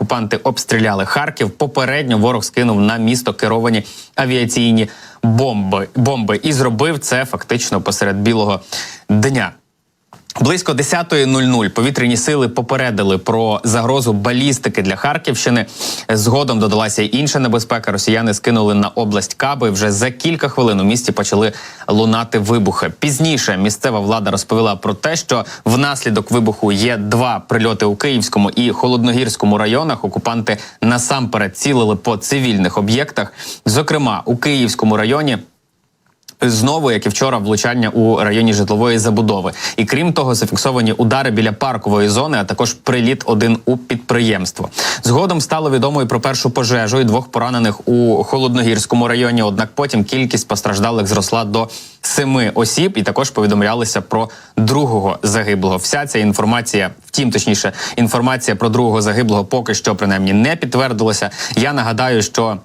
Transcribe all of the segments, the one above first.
окупанти обстріляли Харків. Попередньо ворог скинув на місто керовані авіаційні бомби. І зробив це фактично посеред білого дня. Близько 10:00 повітряні сили попередили про загрозу балістики для Харківщини. Згодом додалася й інша небезпека. Росіяни скинули на область каби. Вже за кілька хвилин у місті почали лунати вибухи. Пізніше місцева влада розповіла про те, що внаслідок вибуху є 2 прильоти у Київському і Холодногірському районах. Окупанти насамперед цілили по цивільних об'єктах. Зокрема, у Київському районі знову, як і вчора, влучання у районі житлової забудови. І крім того, зафіксовані удари біля паркової зони, а також приліт один у підприємство. Згодом стало відомо і про першу пожежу, і 2 поранених у Холодногірському районі. Однак потім кількість постраждалих зросла до 7 осіб, і також повідомлялося про 2-го загиблого. Вся ця інформація, точніше, інформація про 2-го загиблого поки що, принаймні, не підтвердилася. Я нагадаю, що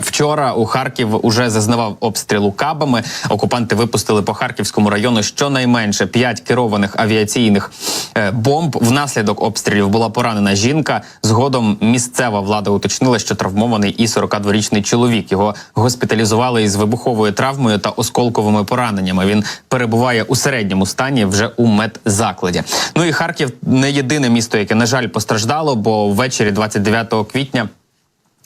вчора у Харків уже зазнавав обстрілу кабами. Окупанти випустили по Харківському району щонайменше 5 керованих авіаційних бомб. Внаслідок обстрілів була поранена жінка. Згодом місцева влада уточнила, що травмований і 42-річний чоловік. Його госпіталізували із вибуховою травмою та осколковими пораненнями. Він перебуває у середньому стані вже у медзакладі. Ну і Харків не єдине місто, яке, на жаль, постраждало, бо ввечері 29 квітня,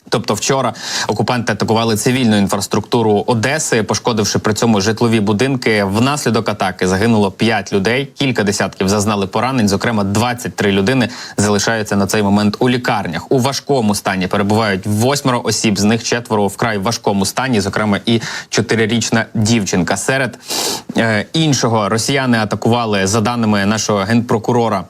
тобто вчора, окупанти атакували цивільну інфраструктуру Одеси, пошкодивши при цьому житлові будинки. Внаслідок атаки загинуло 5 людей, кілька десятків зазнали поранень, зокрема 23 людини залишаються на цей момент у лікарнях. У важкому стані перебувають 8 осіб, з них 4 у вкрай важкому стані, зокрема і 4-річна дівчинка. Серед іншого, росіяни атакували, за даними нашого генпрокурора,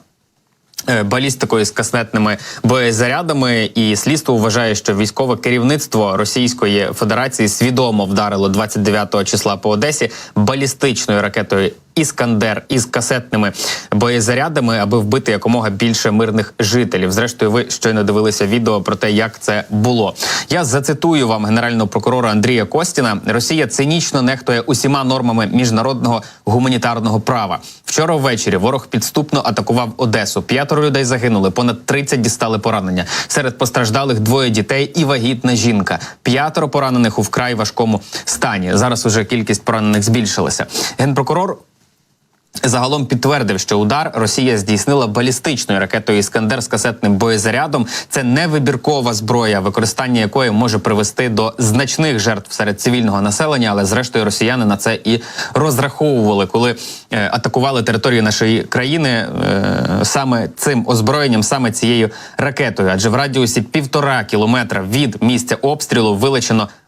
балістикою з касетними боєзарядами, і слідство вважає, що військове керівництво Російської Федерації свідомо вдарило 29 числа по Одесі балістичною ракетою «Іскандер» із касетними боєзарядами, аби вбити якомога більше мирних жителів. Зрештою, ви щойно дивилися відео про те, як це було. Я зацитую вам генерального прокурора Андрія Костіна. «Росія цинічно нехтує усіма нормами міжнародного гуманітарного права. Вчора ввечері ворог підступно атакував Одесу. 5 людей загинули, понад 30 дістали поранення. Серед постраждалих 2 дітей і вагітна жінка. 5 поранених у вкрай важкому стані». Зараз уже кількість поранених збільшилася. Генпрокурор загалом підтвердив, що удар Росія здійснила балістичною ракетою «Іскандер» з касетним боєзарядом. Це не вибіркова зброя, використання якої може привести до значних жертв серед цивільного населення, але зрештою росіяни на це і розраховували, коли атакували територію нашої країни саме цим озброєнням, саме цією ракетою. Адже в радіусі 1,5 кілометра від місця обстрілу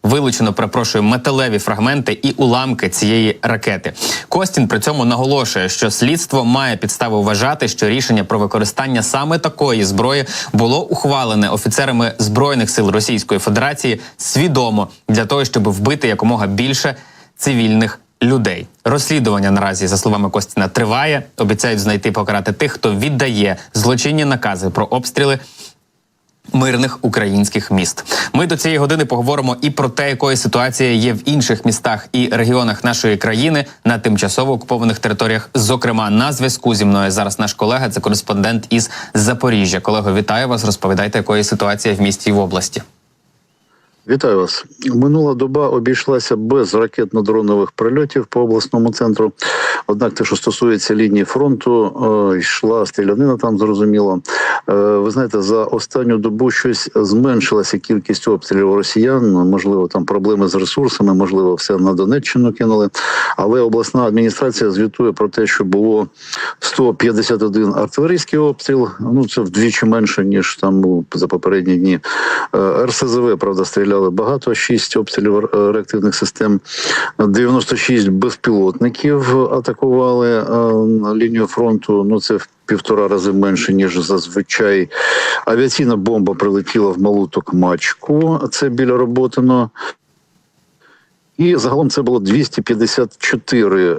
вилучено, металеві фрагменти і уламки цієї ракети. Костін при цьому наголошує, що слідство має підстави вважати, що рішення про використання саме такої зброї було ухвалене офіцерами Збройних сил Російської Федерації свідомо для того, щоб вбити якомога більше цивільних людей. Розслідування наразі, за словами Костіна, триває. Обіцяють знайти і покарати тих, хто віддає злочинні накази про обстріли мирних українських міст. Ми до цієї години поговоримо і про те, якою ситуація є в інших містах і регіонах нашої країни на тимчасово окупованих територіях. Зокрема, на зв'язку зі мною зараз наш колега, це кореспондент із Запоріжжя. Колего, вітаю вас. Розповідайте, якою ситуація в місті і в області. Вітаю вас. Минула доба обійшлася без ракетно-дронових прильотів по обласному центру. Однак те, що стосується лінії фронту, йшла стрілянина там, зрозуміло. Ви знаєте, за останню добу щось зменшилася кількість обстрілів росіян. Можливо, там проблеми з ресурсами, можливо, все на Донеччину кинули. Але обласна адміністрація звітує про те, що було 151 артилерійський обстріл. Ну, це вдвічі менше, ніж там за попередні дні. РСЗВ, правда, стріляли багато, 6 обстрілів реактивних систем, 96 безпілотників атакували лінію фронту. Ну, це в 1,5 рази менше, ніж зазвичай. Авіаційна бомба прилетіла в Малу Токмачку, це біля Роботино. І загалом це було 254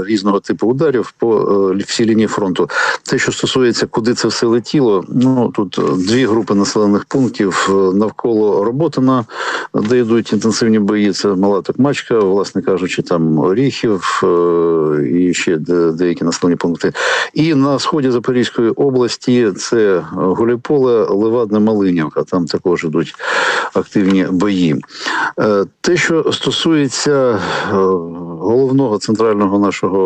різного типу ударів по всій лінії фронту. Те, що стосується, куди це все летіло, ну тут дві групи населених пунктів навколо Роботина, де йдуть інтенсивні бої. Це Мала Токмачка, власне кажучи, там Оріхів і ще деякі населені пункти. І на сході Запорізької області це Гуляйполе, Левадне, Малинівка. Там також йдуть активні бої. Те, що стосується головного центрального нашого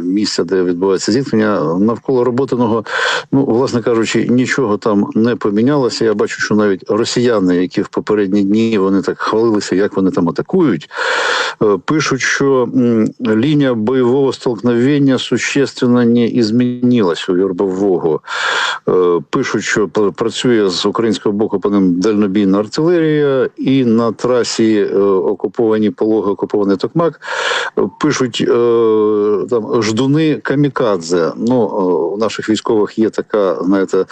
місця, де відбувається зіткнення, навколо Роботиного, ну, власне кажучи, нічого там не помінялося. Я бачу, що навіть росіяни, які в попередні дні вони так хвалилися, як вони там атакують, пишуть, що лінія бойового столкновення существенно не змінилася у Вербового. Пишуть, що працює з українського боку по ним дальнобійна артилерія, і на трасі окуповані Пологи, окупований Токмак, пишуть там ждуни камікадзе. Ну, у наших військових є така, знаєте,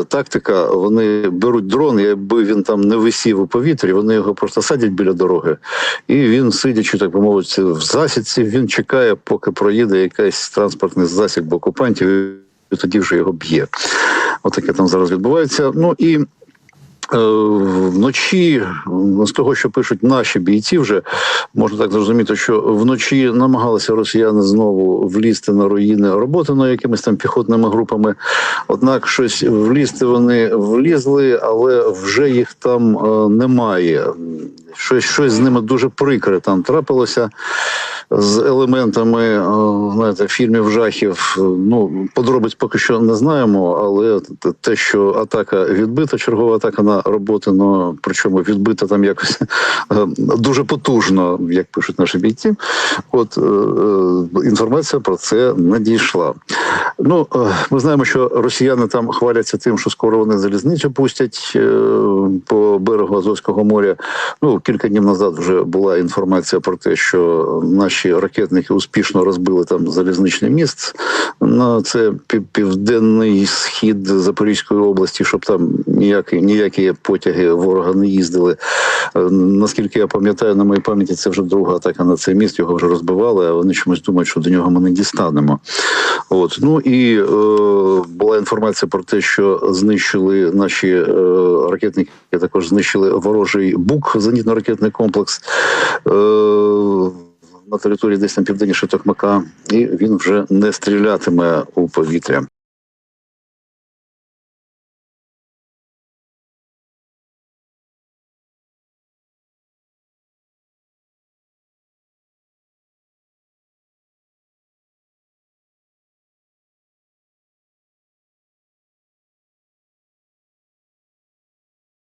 тактика, вони беруть дрон, якби він там не висів у повітрі, вони його просто садять біля дороги, і він, сидячи, так би мовити, в засідці, він чекає, поки проїде якийсь транспортний засіб окупантів, і тоді вже його б'є. Отаке там зараз відбувається. Ну і вночі, з того, що пишуть наші бійці, вже можна так зрозуміти, що вночі намагалися росіяни знову влізти на руїни Роботиного якимись там піхотними групами. Однак щось влізти вони влізли, але вже їх там немає. Щось з ними дуже прикре там трапилося з елементами, знаєте, фільмів жахів. Ну, подробиць поки що не знаємо, але те, що атака відбита, чергова атака на Роботино, причому відбита там якось дуже потужно, як пишуть наші бійці, от інформація про це надійшла. Ну, ми знаємо, що росіяни там хваляться тим, що скоро вони залізницю пустять по берегу Азовського моря. Ну, кілька днів назад вже була інформація про те, що наші ракетники успішно розбили там залізничний міст. Ну, це південний схід Запорізької області, щоб там ніякі потяги ворога не їздили. Наскільки я пам'ятаю, на моїй пам'яті це вже друга атака на цей міст, його вже розбивали, а вони чомусь думають, що до нього ми не дістанемо. От. Ну і була інформація про те, що знищили наші ракетники, також знищили ворожий БУК, зенітно-ракетний комплекс, на території десь там південніше Токмака, і він вже не стрілятиме у повітря.